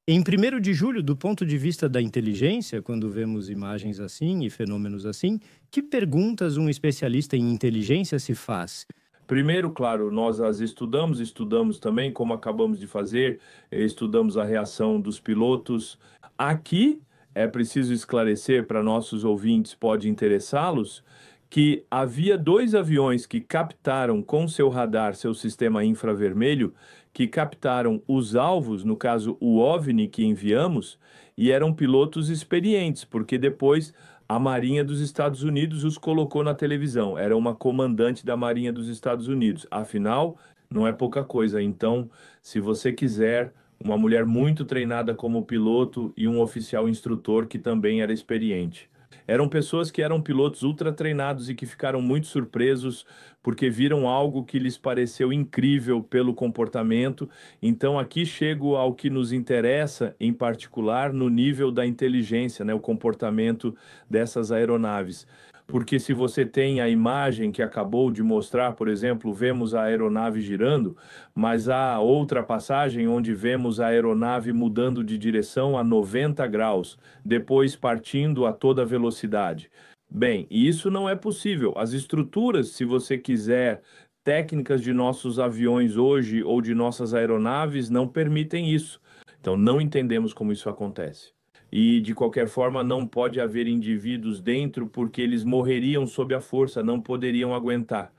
Em 1º de julho, do ponto de vista da inteligência, quando vemos imagens assim e fenômenos assim, que perguntas um especialista em inteligência se faz? Primeiro, claro, nós as estudamos também, como acabamos de fazer, estudamos a reação dos pilotos. Aqui é preciso esclarecer para nossos ouvintes, pode interessá-los, que havia 2 aviões que captaram com seu radar, seu sistema infravermelho, que captaram os alvos, no caso o OVNI que enviamos, e eram pilotos experientes, porque depois a Marinha dos Estados Unidos os colocou na televisão. Era uma comandante da Marinha dos Estados Unidos. Afinal, não é pouca coisa. Então, se você quiser uma mulher muito treinada como piloto e um oficial instrutor que também era experiente. Eram pessoas que eram pilotos ultra treinados e que ficaram muito surpresos porque viram algo que lhes pareceu incrível pelo comportamento. Então, aqui chego ao que nos interessa, em particular, no nível da inteligência, né, o comportamento dessas aeronaves. Porque se você tem a imagem que acabou de mostrar, por exemplo, vemos a aeronave girando, mas há outra passagem onde vemos a aeronave mudando de direção a 90 graus, depois partindo a toda velocidade. Bem, isso não é possível. As estruturas, se você quiser, técnicas de nossos aviões hoje ou de nossas aeronaves não permitem isso. Então, não entendemos como isso acontece. E, de qualquer forma, não pode haver indivíduos dentro porque eles morreriam sob a força, não poderiam aguentar.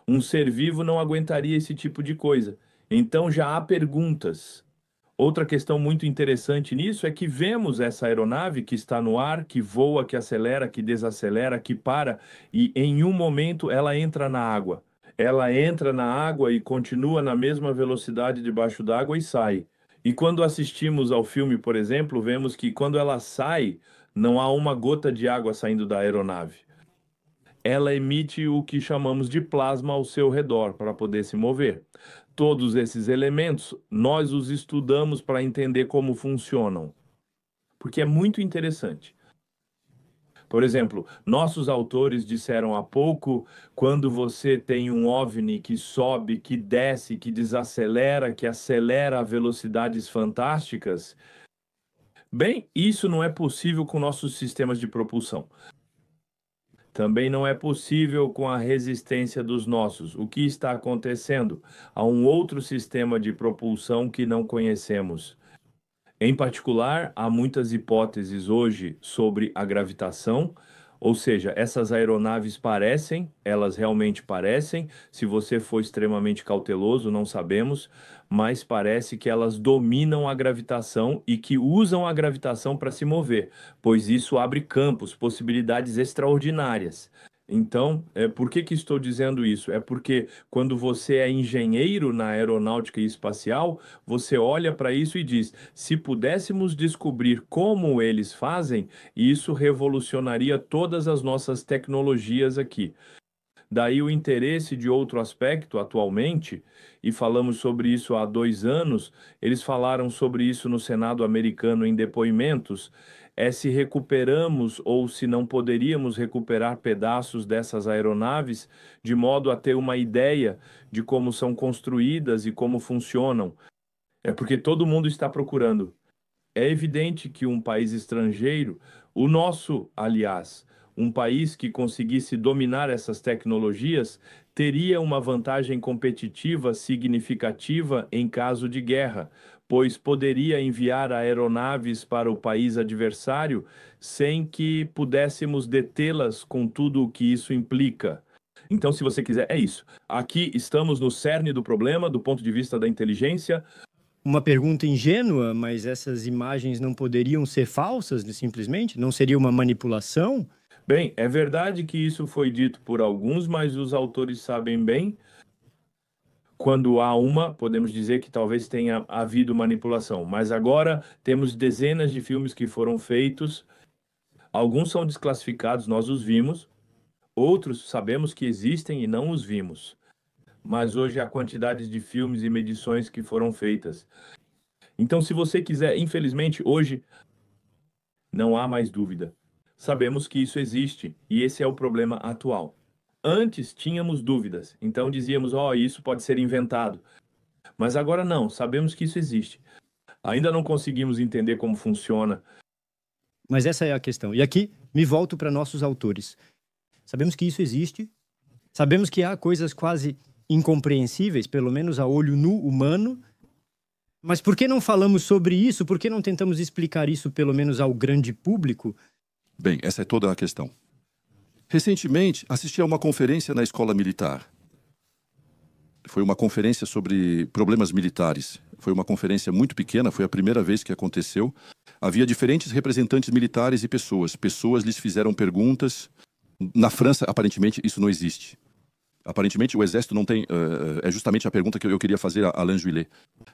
Um ser vivo não aguentaria esse tipo de coisa. Então, já há perguntas. Outra questão muito interessante nisso é que vemos essa aeronave que está no ar, que voa, que acelera, que desacelera, que para, e em um momento ela entra na água. Ela entra na água e continua na mesma velocidade debaixo d'água e sai. E quando assistimos ao filme, por exemplo, vemos que quando ela sai, não há uma gota de água saindo da aeronave. Ela emite o que chamamos de plasma ao seu redor para poder se mover. Todos esses elementos, nós os estudamos para entender como funcionam, porque é muito interessante. Por exemplo, nossos autores disseram há pouco, quando você tem um OVNI que sobe, que desce, que desacelera, que acelera a velocidades fantásticas, bem, isso não é possível com nossos sistemas de propulsão. Também não é possível com a resistência dos nossos. O que está acontecendo? Há um outro sistema de propulsão que não conhecemos. Em particular, há muitas hipóteses hoje sobre a gravitação, ou seja, essas aeronaves parecem, elas realmente parecem, se você for extremamente cauteloso, não sabemos, mas parece que elas dominam a gravitação e que usam a gravitação para se mover, pois isso abre campos, possibilidades extraordinárias. Então, por que estou dizendo isso? É porque quando você é engenheiro na aeronáutica e espacial, você olha para isso e diz: se pudéssemos descobrir como eles fazem, isso revolucionaria todas as nossas tecnologias aqui. Daí o interesse de outro aspecto atualmente, e falamos sobre isso há 2 anos, eles falaram sobre isso no Senado americano em depoimentos, é se recuperamos ou se não poderíamos recuperar pedaços dessas aeronaves, de modo a ter uma ideia de como são construídas e como funcionam. É porque todo mundo está procurando. É evidente que um país estrangeiro, o nosso, aliás, um país que conseguisse dominar essas tecnologias, teria uma vantagem competitiva significativa em caso de guerra, pois poderia enviar aeronaves para o país adversário sem que pudéssemos detê-las com tudo o que isso implica. Então, se você quiser, é isso. Aqui estamos no cerne do problema, do ponto de vista da inteligência. Uma pergunta ingênua, mas essas imagens não poderiam ser falsas, simplesmente? Não seria uma manipulação? Bem, é verdade que isso foi dito por alguns, mas os autores sabem bem quando há uma, podemos dizer que talvez tenha havido manipulação. Mas agora temos dezenas de filmes que foram feitos, alguns são desclassificados, nós os vimos, outros sabemos que existem e não os vimos. Mas hoje há quantidades de filmes e medições que foram feitas. Então, se você quiser, infelizmente, hoje não há mais dúvida. Sabemos que isso existe e esse é o problema atual. Antes tínhamos dúvidas, então dizíamos, isso pode ser inventado. Mas agora não, sabemos que isso existe. Ainda não conseguimos entender como funciona. Mas essa é a questão. E aqui me volto para nossos autores. Sabemos que isso existe, sabemos que há coisas quase incompreensíveis, pelo menos a olho nu humano, mas por que não falamos sobre isso? Por que não tentamos explicar isso, pelo menos ao grande público? Bem, essa é toda a questão. Recentemente, assisti a uma conferência na escola militar. Foi uma conferência sobre problemas militares. Foi uma conferência muito pequena, foi a primeira vez que aconteceu. Havia diferentes representantes militares e pessoas. Pessoas lhes fizeram perguntas. Na França, aparentemente, isso não existe. Aparentemente, o exército não tem... é justamente a pergunta que eu queria fazer a Alain Juillet.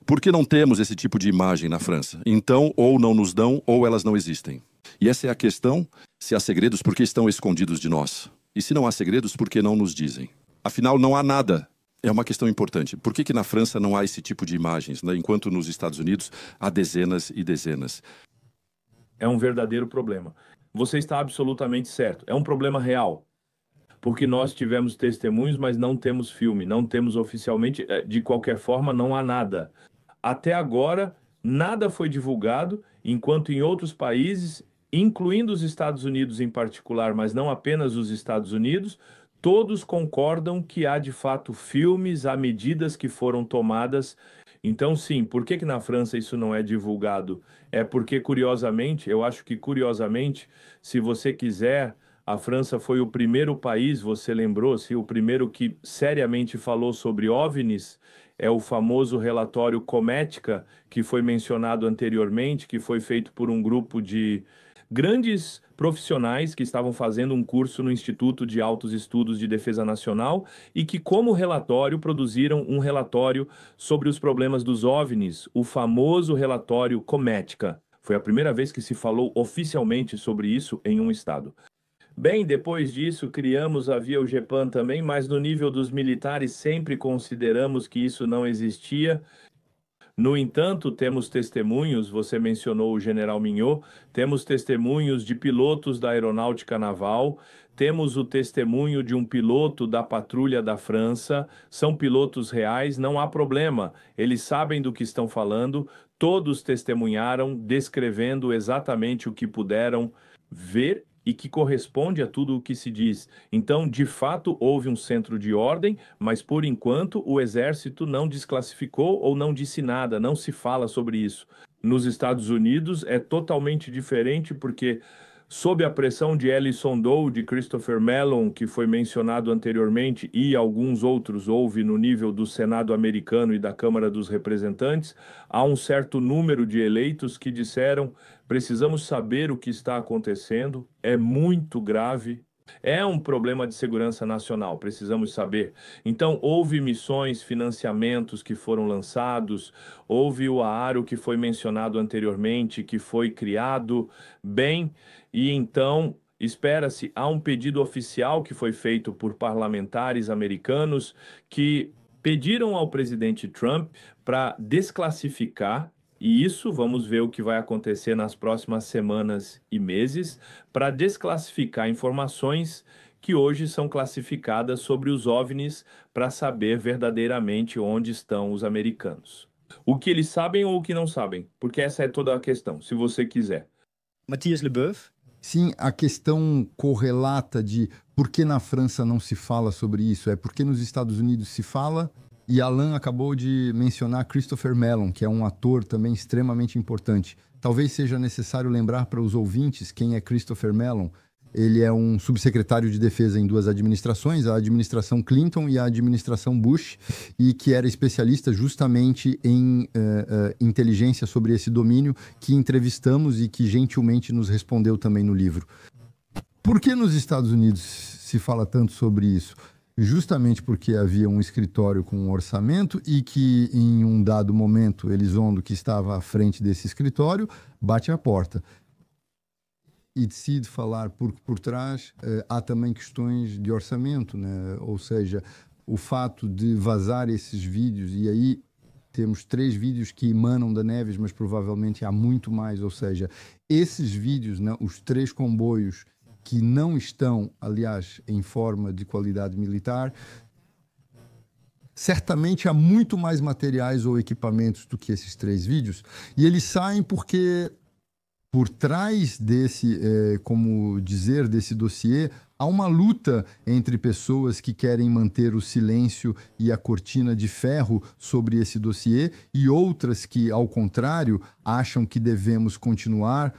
Por que não temos esse tipo de imagem na França? Então, ou não nos dão, ou elas não existem. E essa é a questão. Se há segredos, por que estão escondidos de nós? E se não há segredos, por que não nos dizem? Afinal, não há nada. É uma questão importante. Por que na França não há esse tipo de imagens, né? Enquanto nos Estados Unidos há dezenas e dezenas? É um verdadeiro problema. Você está absolutamente certo. É um problema real. Porque nós tivemos testemunhos, mas não temos filme, não temos oficialmente, de qualquer forma, não há nada. Até agora, nada foi divulgado, enquanto em outros países, incluindo os Estados Unidos em particular, mas não apenas os Estados Unidos, todos concordam que há de fato filmes, há medidas que foram tomadas. Então, sim, por que na França isso não é divulgado? É porque, curiosamente, eu acho que curiosamente, se você quiser, a França foi o primeiro país, você lembrou-se, o primeiro que seriamente falou sobre OVNIs, é o famoso relatório Comética, que foi mencionado anteriormente, que foi feito por um grupo de grandes profissionais que estavam fazendo um curso no Instituto de Altos Estudos de Defesa Nacional e que, como relatório, produziram um relatório sobre os problemas dos OVNIs, o famoso relatório Comética. Foi a primeira vez que se falou oficialmente sobre isso em um estado. Bem, depois disso, criamos a Via UGEPAN também, mas no nível dos militares sempre consideramos que isso não existia. No entanto, temos testemunhos, você mencionou o general Mignot, temos testemunhos de pilotos da Aeronáutica Naval, temos o testemunho de um piloto da Patrulha da França, são pilotos reais, não há problema, eles sabem do que estão falando, todos testemunharam, descrevendo exatamente o que puderam ver e que corresponde a tudo o que se diz. Então, de fato, houve um centro de ordem, mas por enquanto o exército não desclassificou ou não disse nada, não se fala sobre isso. Nos Estados Unidos é totalmente diferente porque sob a pressão de Ellison Doe, de Christopher Mellon, que foi mencionado anteriormente, e alguns outros houve no nível do Senado americano e da Câmara dos Representantes, há um certo número de eleitos que disseram: precisamos saber o que está acontecendo, é muito grave. É um problema de segurança nacional, precisamos saber. Então, houve missões, financiamentos que foram lançados, houve o AARO que foi mencionado anteriormente, que foi criado bem, e então espera-se, há um pedido oficial que foi feito por parlamentares americanos que pediram ao presidente Trump para desclassificar. E isso, vamos ver o que vai acontecer nas próximas semanas e meses, para desclassificar informações que hoje são classificadas sobre os OVNIs para saber verdadeiramente onde estão os americanos. O que eles sabem ou o que não sabem, porque essa é toda a questão, se você quiser. Mathias Leboeuf? Sim, a questão correlata de por que na França não se fala sobre isso é porque nos Estados Unidos se fala. E Alain acabou de mencionar Christopher Mellon, que é um ator também extremamente importante. Talvez seja necessário lembrar para os ouvintes quem é Christopher Mellon. Ele é um subsecretário de defesa em duas administrações, a administração Clinton e a administração Bush, e que era especialista justamente em inteligência sobre esse domínio, que entrevistamos e que gentilmente nos respondeu também no livro. Por que nos Estados Unidos se fala tanto sobre isso? Justamente porque havia um escritório com um orçamento e que, em um dado momento, Elizondo, que estava à frente desse escritório, bate à porta e decide falar por trás. Há também questões de orçamento, né? Ou seja, o fato de vazar esses vídeos, e aí temos 3 vídeos que emanam da Neves, mas provavelmente há muito mais, ou seja, esses vídeos, né, os 3 comboios que não estão, aliás, em forma de qualidade militar, certamente há muito mais materiais ou equipamentos do que esses 3 vídeos, e eles saem porque por trás desse, desse dossiê, há uma luta entre pessoas que querem manter o silêncio e a cortina de ferro sobre esse dossiê e outras que, ao contrário, acham que devemos continuar,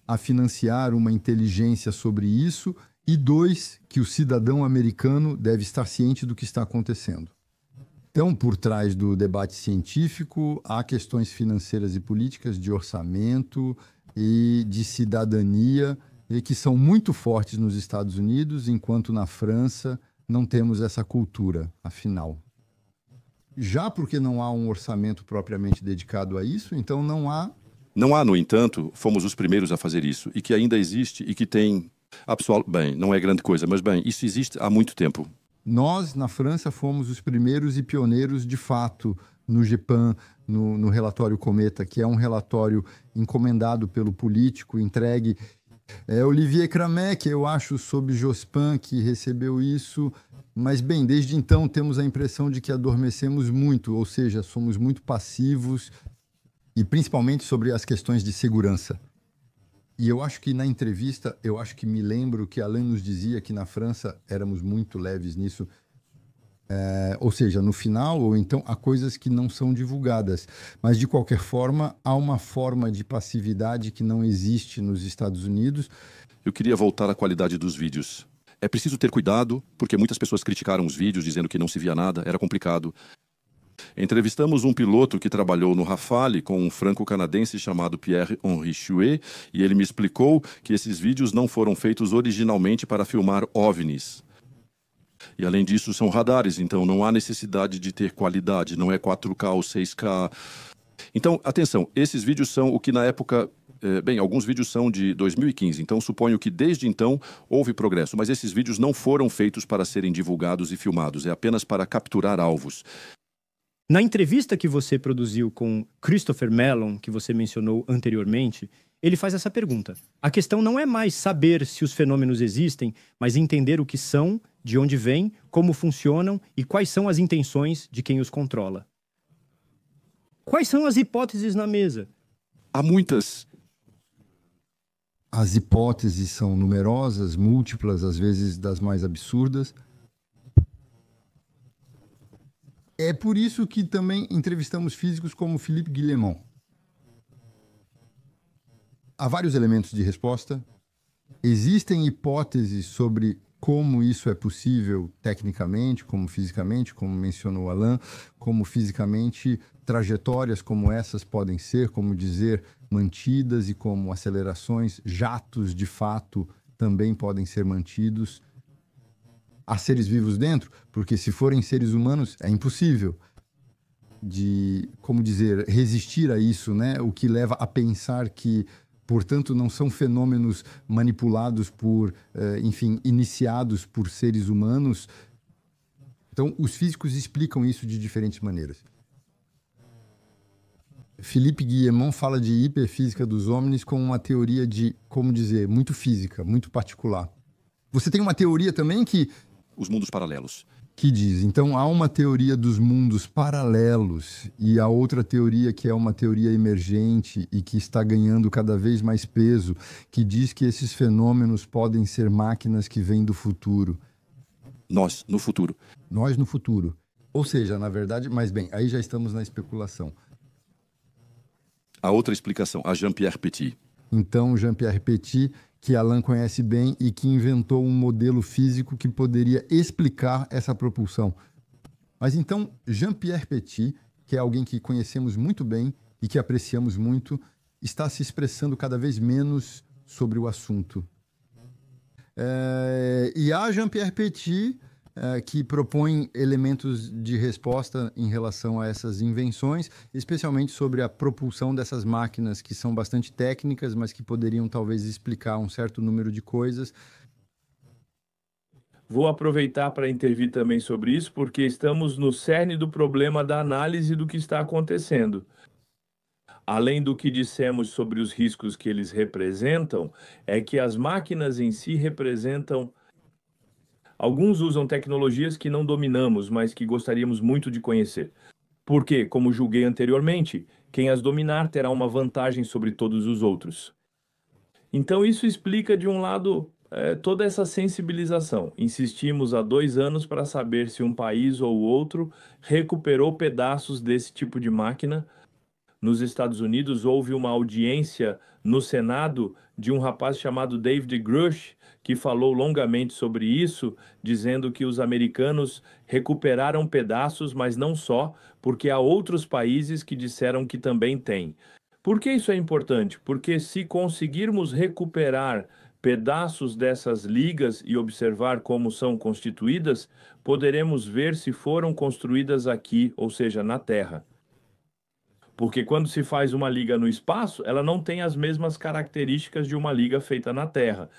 a financiar uma inteligência sobre isso e 2, que o cidadão americano deve estar ciente do que está acontecendo. Então, por trás do debate científico, há questões financeiras e políticas de orçamento e de cidadania, e que são muito fortes nos Estados Unidos, enquanto na França não temos essa cultura, afinal. Já porque não há um orçamento propriamente dedicado a isso, então não há... Não há, no entanto, fomos os primeiros a fazer isso, e que ainda existe e que tem... Bem, não é grande coisa, mas bem, isso existe há muito tempo. Nós, na França, fomos os primeiros e pioneiros, de fato, no GEPAN, no relatório Cometa, que é um relatório encomendado pelo político, entregue. Olivier Cramet, que eu acho, sob Jospin, que recebeu isso. Mas, bem, desde então temos a impressão de que adormecemos muito, ou seja, somos muito passivos, e principalmente sobre as questões de segurança. E eu acho que na entrevista, me lembro que Alain nos dizia que na França éramos muito leves nisso. Ou seja, no final, ou então, há coisas que não são divulgadas. Mas, de qualquer forma, há uma forma de passividade que não existe nos Estados Unidos. Eu queria voltar à qualidade dos vídeos. É preciso ter cuidado, porque muitas pessoas criticaram os vídeos, dizendo que não se via nada, era complicado. Entrevistamos um piloto que trabalhou no Rafale com um franco-canadense chamado Pierre-Henri Chouet, e ele me explicou que esses vídeos não foram feitos originalmente para filmar OVNIs. E além disso, são radares, então não há necessidade de ter qualidade, não é 4K ou 6K. Então, atenção, esses vídeos são o que na época... alguns vídeos são de 2015, então suponho que desde então houve progresso, mas esses vídeos não foram feitos para serem divulgados e filmados, é apenas para capturar alvos. Na entrevista que você produziu com Christopher Mellon, que você mencionou anteriormente, ele faz essa pergunta. A questão não é mais saber se os fenômenos existem, mas entender o que são, de onde vêm, como funcionam e quais são as intenções de quem os controla. Quais são as hipóteses na mesa? Há muitas. As hipóteses são numerosas, múltiplas, às vezes das mais absurdas. É por isso que também entrevistamos físicos como Philippe Guillemot. Há vários elementos de resposta. Existem hipóteses sobre como isso é possível tecnicamente, como fisicamente, como mencionou Alain, como fisicamente trajetórias como essas podem ser, como dizer, mantidas, e como acelerações, jatos de fato também podem ser mantidos. Há seres vivos dentro, porque se forem seres humanos é impossível de, como dizer, resistir a isso, né? O que leva a pensar que, portanto, não são fenômenos manipulados por, iniciados por seres humanos. Então, os físicos explicam isso de diferentes maneiras. Philippe Guillemot fala de hiperfísica dos OVNIs como uma teoria de, como dizer, muito física, muito particular. Você tem uma teoria também que... Os mundos paralelos. Que diz, então há uma teoria dos mundos paralelos e a outra teoria que é uma teoria emergente e que está ganhando cada vez mais peso, que diz que esses fenômenos podem ser máquinas que vêm do futuro. Nós, no futuro. Nós, no futuro. Ou seja, na verdade, mas bem, aí já estamos na especulação. A outra explicação, a Jean-Pierre Petit. Então, Jean-Pierre Petit, que Alain conhece bem e que inventou um modelo físico que poderia explicar essa propulsão. Mas então, Jean-Pierre Petit, que é alguém que conhecemos muito bem e que apreciamos muito, está se expressando cada vez menos sobre o assunto. E há Jean-Pierre Petit, que propõe elementos de resposta em relação a essas invenções, especialmente sobre a propulsão dessas máquinas que são bastante técnicas, mas que poderiam talvez explicar um certo número de coisas. Vou aproveitar para intervir também sobre isso, porque estamos no cerne do problema da análise do que está acontecendo. Além do que dissemos sobre os riscos que eles representam, é que as máquinas em si representam Alguns usam tecnologias que não dominamos, mas que gostaríamos muito de conhecer. Porque, como julguei anteriormente, quem as dominar terá uma vantagem sobre todos os outros. Então, isso explica, de um lado, toda essa sensibilização. Insistimos há 2 anos para saber se um país ou outro recuperou pedaços desse tipo de máquina. Nos Estados Unidos, houve uma audiência no Senado de um rapaz chamado David Grush, que falou longamente sobre isso, dizendo que os americanos recuperaram pedaços, mas não só, porque há outros países que disseram que também têm. Por que isso é importante? Porque se conseguirmos recuperar pedaços dessas ligas e observar como são constituídas, poderemos ver se foram construídas aqui, ou seja, na Terra. Porque quando se faz uma liga no espaço, ela não tem as mesmas características de uma liga feita na Terra.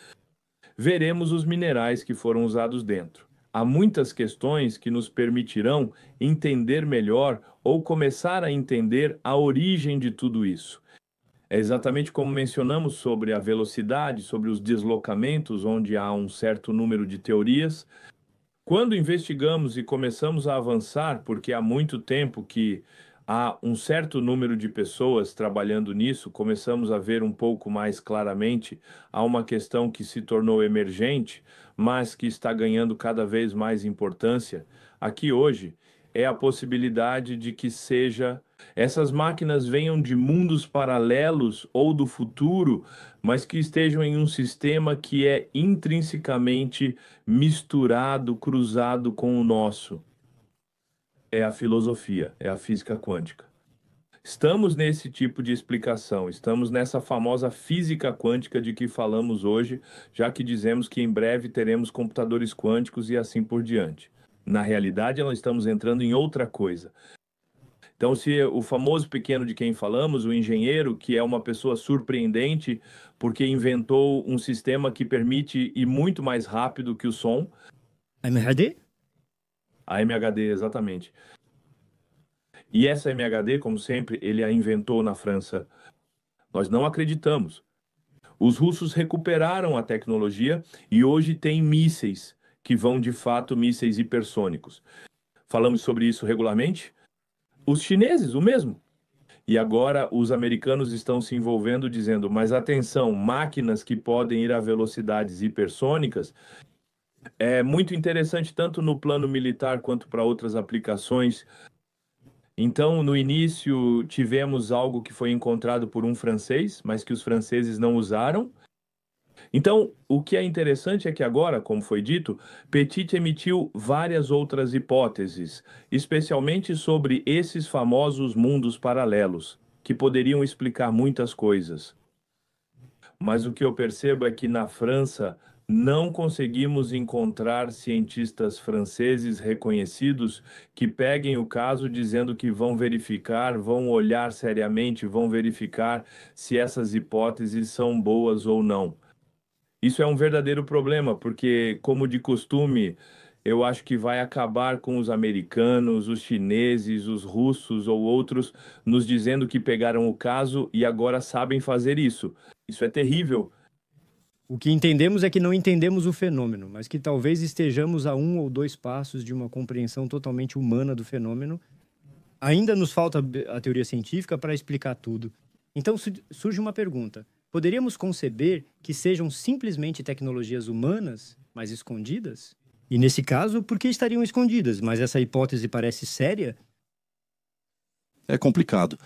Veremos os minerais que foram usados dentro. Há muitas questões que nos permitirão entender melhor ou começar a entender a origem de tudo isso. É exatamente como mencionamos sobre a velocidade, sobre os deslocamentos, onde há um certo número de teorias. Quando investigamos e começamos a avançar, porque há muito tempo que há um certo número de pessoas trabalhando nisso, começamos a ver um pouco mais claramente, há uma questão que se tornou emergente, mas que está ganhando cada vez mais importância aqui hoje, é a possibilidade de que essas máquinas venham de mundos paralelos ou do futuro, mas que estejam em um sistema que é intrinsecamente misturado, cruzado com o nosso. É a filosofia, é a física quântica. Estamos nesse tipo de explicação, estamos nessa famosa física quântica de que falamos hoje, já que dizemos que em breve teremos computadores quânticos e assim por diante. Na realidade, nós estamos entrando em outra coisa. Então, se o famoso pequeno de quem falamos, o engenheiro, que é uma pessoa surpreendente porque inventou um sistema que permite ir muito mais rápido que o som. MHD? A MHD, exatamente. E essa MHD, como sempre, ele a inventou na França. Nós não acreditamos. Os russos recuperaram a tecnologia e hoje tem mísseis que vão, de fato, mísseis hipersônicos. Falamos sobre isso regularmente? Os chineses, o mesmo. E agora os americanos estão se envolvendo dizendo, mas atenção, máquinas que podem ir a velocidades hipersônicas é muito interessante tanto no plano militar quanto para outras aplicações. Então, no início, tivemos algo que foi encontrado por um francês, mas que os franceses não usaram. Então, o que é interessante é que agora, como foi dito, Petit emitiu várias outras hipóteses, especialmente sobre esses famosos mundos paralelos, que poderiam explicar muitas coisas. Mas o que eu percebo é que na França não conseguimos encontrar cientistas franceses reconhecidos que peguem o caso dizendo que vão verificar, vão olhar seriamente, vão verificar se essas hipóteses são boas ou não. Isso é um verdadeiro problema, porque, como de costume, eu acho que vai acabar com os americanos, os chineses, os russos ou outros nos dizendo que pegaram o caso e agora sabem fazer isso. Isso é terrível. O que entendemos é que não entendemos o fenômeno, mas que talvez estejamos a 1 ou 2 passos de uma compreensão totalmente humana do fenômeno. Ainda nos falta a teoria científica para explicar tudo. Então surge uma pergunta. Poderíamos conceber que sejam simplesmente tecnologias humanas, mas escondidas? E nesse caso, por que estariam escondidas? Mas essa hipótese parece séria? É complicado.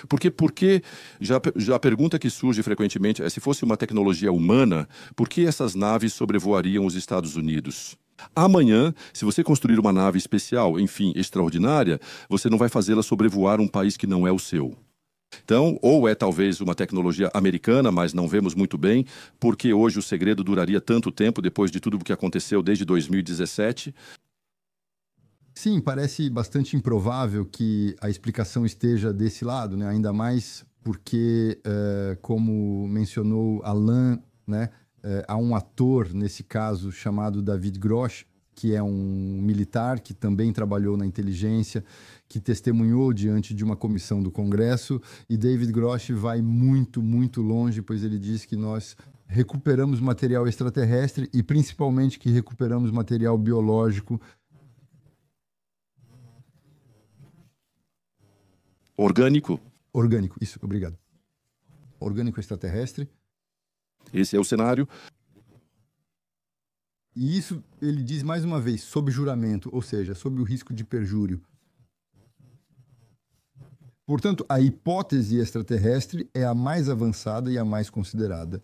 Porque já a pergunta que surge frequentemente é: se fosse uma tecnologia humana, por que essas naves sobrevoariam os Estados Unidos? Amanhã, se você construir uma nave especial, enfim, extraordinária, você não vai fazê-la sobrevoar um país que não é o seu. Então, ou é talvez uma tecnologia americana, mas não vemos muito bem, porque hoje o segredo duraria tanto tempo depois de tudo o que aconteceu desde 2017. Sim, parece bastante improvável que a explicação esteja desse lado, né? Ainda mais porque, como mencionou Alain, né? Há um ator, nesse caso, chamado David Grosh, que é um militar que também trabalhou na inteligência, que testemunhou diante de uma comissão do Congresso, e David Grosh vai muito, muito longe, pois ele diz que nós recuperamos material extraterrestre e principalmente que recuperamos material biológico. Orgânico. Orgânico, isso, obrigado. Orgânico extraterrestre. Esse é o cenário. E isso, ele diz mais uma vez, sob juramento, ou seja, sob o risco de perjúrio. Portanto, a hipótese extraterrestre é a mais avançada e a mais considerada.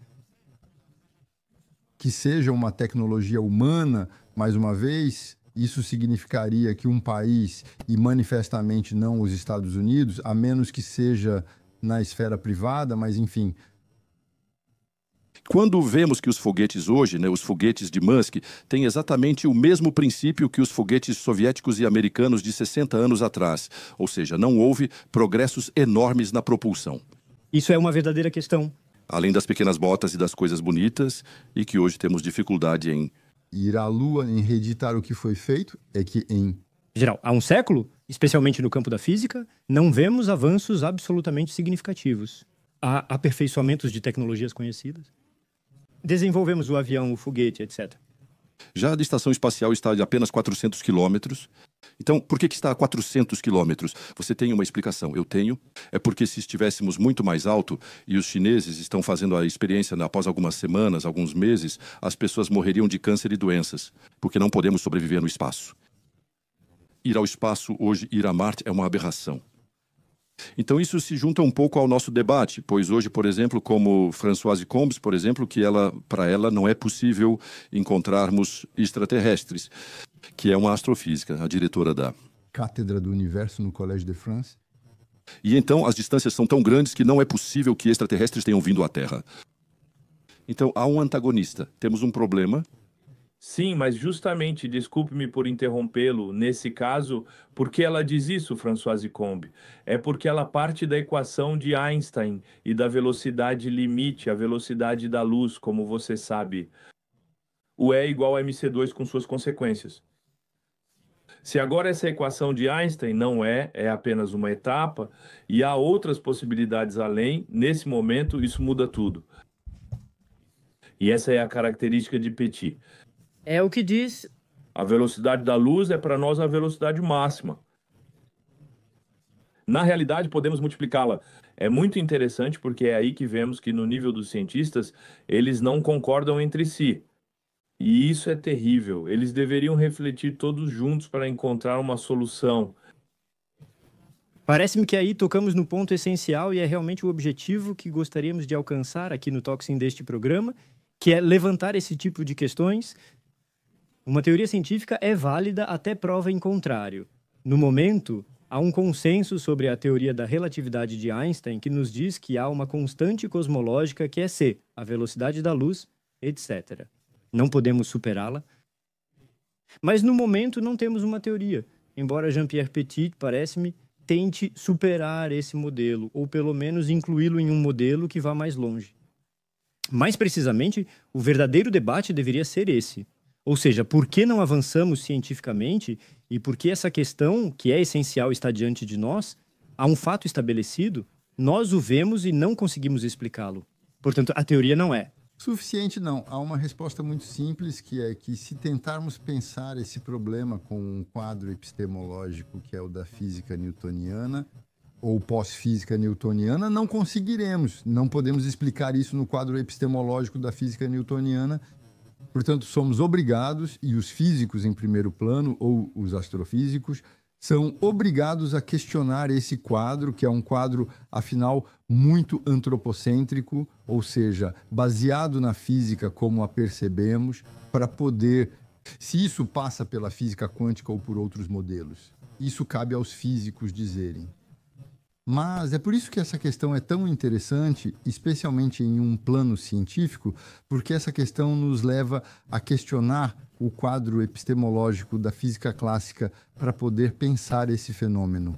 Que seja uma tecnologia humana, mais uma vez, isso significaria que um país, e manifestamente não os Estados Unidos, a menos que seja na esfera privada, mas enfim. Quando vemos que os foguetes hoje, né, os foguetes de Musk, têm exatamente o mesmo princípio que os foguetes soviéticos e americanos de 60 anos atrás, ou seja, não houve progressos enormes na propulsão. Isso é uma verdadeira questão. Além das pequenas botas e das coisas bonitas, e que hoje temos dificuldade em... Ir à Lua, em reeditar o que foi feito, é que em... Geral, há um século, especialmente no campo da física, não vemos avanços absolutamente significativos. Há aperfeiçoamentos de tecnologias conhecidas. Desenvolvemos o avião, o foguete, etc. Já a estação espacial está de apenas 400 quilômetros. Então, por que está a 400 quilômetros? Você tem uma explicação. Eu tenho. É porque se estivéssemos muito mais alto, e os chineses estão fazendo a experiência após algumas semanas, alguns meses, as pessoas morreriam de câncer e doenças, porque não podemos sobreviver no espaço. Ir ao espaço hoje, ir a Marte, é uma aberração. Então isso se junta um pouco ao nosso debate, pois hoje, por exemplo, como Françoise Combes, por exemplo, que para ela não é possível encontrarmos extraterrestres, que é uma astrofísica, a diretora da Cátedra do Universo no Collège de France. E então as distâncias são tão grandes que não é possível que extraterrestres tenham vindo à Terra. Então há um antagonista, temos um problema. Sim, mas justamente, desculpe-me por interrompê-lo, nesse caso, por que ela diz isso, Françoise Combes? É porque ela parte da equação de Einstein e da velocidade limite, a velocidade da luz, como você sabe. O E igual a mc2 com suas consequências. Se agora essa equação de Einstein não é apenas uma etapa, e há outras possibilidades além, nesse momento isso muda tudo. E essa é a característica de Petit. É o que diz... A velocidade da luz é para nós a velocidade máxima. Na realidade, podemos multiplicá-la. É muito interessante porque é aí que vemos que no nível dos cientistas, eles não concordam entre si. E isso é terrível. Eles deveriam refletir todos juntos para encontrar uma solução. Parece-me que aí tocamos no ponto essencial e é realmente o objetivo que gostaríamos de alcançar aqui no Toxin deste programa, que é levantar esse tipo de questões. Uma teoria científica é válida até prova em contrário. No momento, há um consenso sobre a teoria da relatividade de Einstein que nos diz que há uma constante cosmológica que é c, a velocidade da luz, etc. Não podemos superá-la. Mas no momento não temos uma teoria, embora Jean-Pierre Petit, parece-me, tente superar esse modelo, ou pelo menos incluí-lo em um modelo que vá mais longe. Mais precisamente, o verdadeiro debate deveria ser esse. Ou seja, por que não avançamos cientificamente e por que essa questão, que é essencial, está diante de nós, há um fato estabelecido, nós o vemos e não conseguimos explicá-lo. Portanto, a teoria não é. Suficiente não. Há uma resposta muito simples, que é que se tentarmos pensar esse problema com um quadro epistemológico que é o da física newtoniana, ou pós-física newtoniana, não conseguiremos. Não podemos explicar isso no quadro epistemológico da física newtoniana. Portanto, somos obrigados, e os físicos em primeiro plano, ou os astrofísicos, são obrigados a questionar esse quadro, que é um quadro, afinal, muito antropocêntrico, ou seja, baseado na física como a percebemos, para poder... Se isso passa pela física quântica ou por outros modelos, isso cabe aos físicos dizerem. Mas é por isso que essa questão é tão interessante, especialmente em um plano científico, porque essa questão nos leva a questionar o quadro epistemológico da física clássica para poder pensar esse fenômeno.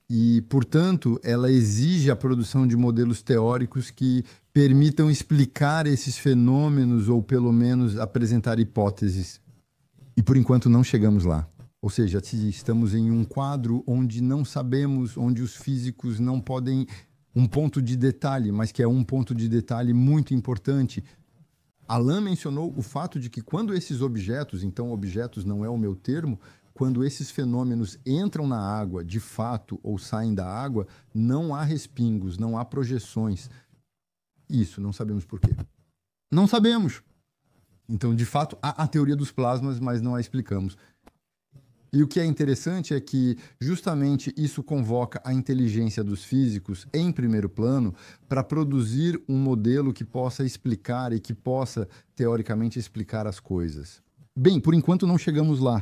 E, portanto, ela exige a produção de modelos teóricos que permitam explicar esses fenômenos ou, pelo menos, apresentar hipóteses. E por enquanto não chegamos lá. Ou seja, estamos em um quadro onde não sabemos, onde os físicos não podem... Um ponto de detalhe, mas que é um ponto de detalhe muito importante. Alan mencionou o fato de que quando esses objetos, então objetos não é o meu termo, quando esses fenômenos entram na água, de fato, ou saem da água, não há respingos, não há projeções. Isso, não sabemos por quê. Não sabemos. Então, de fato, há a teoria dos plasmas, mas não a explicamos. E o que é interessante é que justamente isso convoca a inteligência dos físicos em primeiro plano para produzir um modelo que possa explicar e que possa, teoricamente, explicar as coisas. Bem, por enquanto não chegamos lá.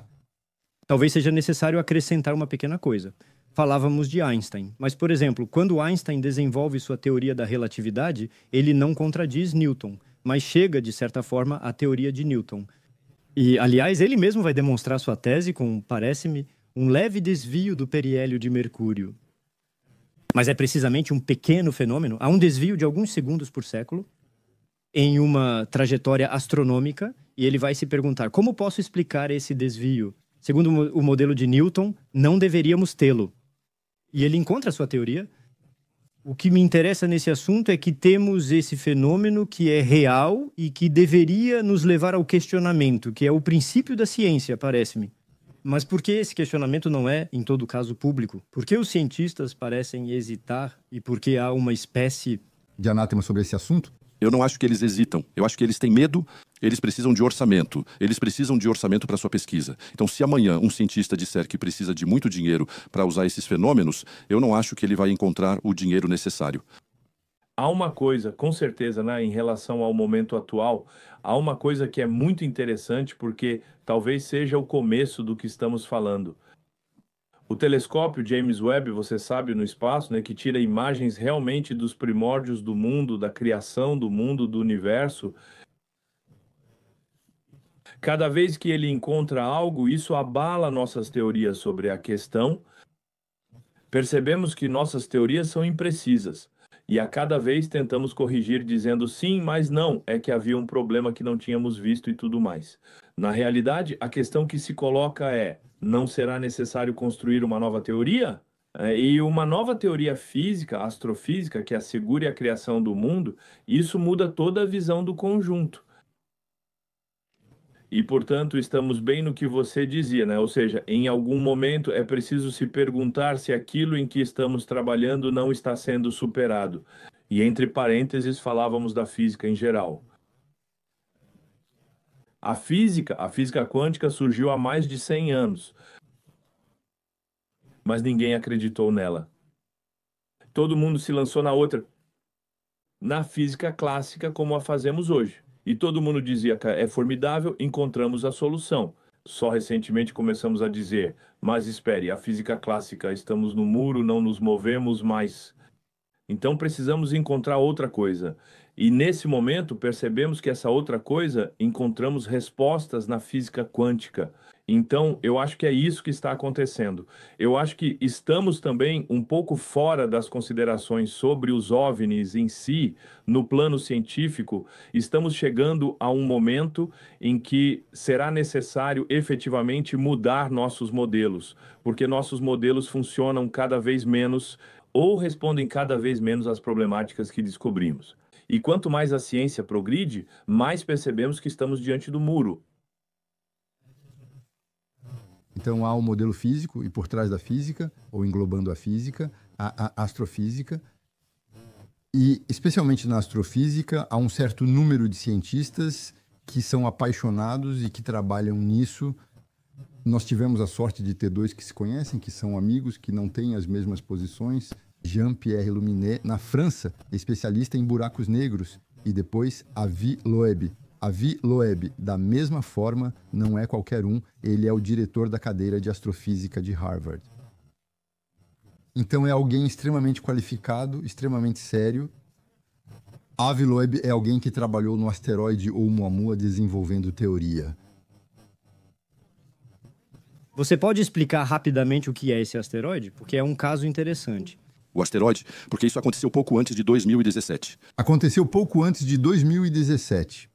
Talvez seja necessário acrescentar uma pequena coisa. Falávamos de Einstein, mas, por exemplo, quando Einstein desenvolve sua teoria da relatividade, ele não contradiz Newton, mas chega, de certa forma, à teoria de Newton. E, aliás, ele mesmo vai demonstrar sua tese com, parece-me, um leve desvio do periélio de Mercúrio. Mas é precisamente um pequeno fenômeno, há um desvio de alguns segundos por século, em uma trajetória astronômica, e ele vai se perguntar, como posso explicar esse desvio? Segundo o modelo de Newton, não deveríamos tê-lo. E ele encontra a sua teoria. O que me interessa nesse assunto é que temos esse fenômeno que é real e que deveria nos levar ao questionamento, que é o princípio da ciência, parece-me. Mas por que esse questionamento não é, em todo caso, público? Por que os cientistas parecem hesitar e por que há uma espécie de anátema sobre esse assunto? Eu não acho que eles hesitam. Eu acho que eles têm medo, eles precisam de orçamento. Eles precisam de orçamento para sua pesquisa. Então, se amanhã um cientista disser que precisa de muito dinheiro para usar esses fenômenos, eu não acho que ele vai encontrar o dinheiro necessário. Há uma coisa, com certeza, né, em relação ao momento atual, há uma coisa que é muito interessante porque talvez seja o começo do que estamos falando. O telescópio James Webb, você sabe, no espaço, né, que tira imagens realmente dos primórdios do mundo, da criação do mundo, do universo. Cada vez que ele encontra algo, isso abala nossas teorias sobre a questão. Percebemos que nossas teorias são imprecisas. E a cada vez tentamos corrigir dizendo sim, mas não, é que havia um problema que não tínhamos visto e tudo mais. Na realidade, a questão que se coloca é: não será necessário construir uma nova teoria? E uma nova teoria física, astrofísica, que assegure a criação do mundo, isso muda toda a visão do conjunto. E, portanto, estamos bem no que você dizia, né? Ou seja, em algum momento é preciso se perguntar se aquilo em que estamos trabalhando não está sendo superado. E, entre parênteses, falávamos da física em geral. A física quântica surgiu há mais de 100 anos. Mas ninguém acreditou nela. Todo mundo se lançou na outra, na física clássica, como a fazemos hoje. E todo mundo dizia que é formidável, encontramos a solução. Só recentemente começamos a dizer, mas espere, a física clássica, estamos no muro, não nos movemos mais. Então precisamos encontrar outra coisa. E nesse momento percebemos que essa outra coisa, encontramos respostas na física quântica. Então, eu acho que é isso que está acontecendo. Eu acho que estamos também um pouco fora das considerações sobre os OVNIs em si, no plano científico. Estamos chegando a um momento em que será necessário efetivamente mudar nossos modelos, porque nossos modelos funcionam cada vez menos ou respondem cada vez menos às problemáticas que descobrimos. E quanto mais a ciência progride, mais percebemos que estamos diante do muro. Então há o modelo físico e por trás da física, ou englobando a física, a astrofísica. E especialmente na astrofísica há um certo número de cientistas que são apaixonados e que trabalham nisso. Nós tivemos a sorte de ter dois que se conhecem, que são amigos, que não têm as mesmas posições. Jean-Pierre Luminet, na França, especialista em buracos negros, e depois Avi Loeb. Avi Loeb, da mesma forma, não é qualquer um, ele é o diretor da cadeira de astrofísica de Harvard. Então é alguém extremamente qualificado, extremamente sério. Avi Loeb é alguém que trabalhou no asteroide Oumuamua desenvolvendo teoria. Você pode explicar rapidamente o que é esse asteroide? Porque é um caso interessante. O asteroide, porque isso aconteceu pouco antes de 2017. Aconteceu pouco antes de 2017.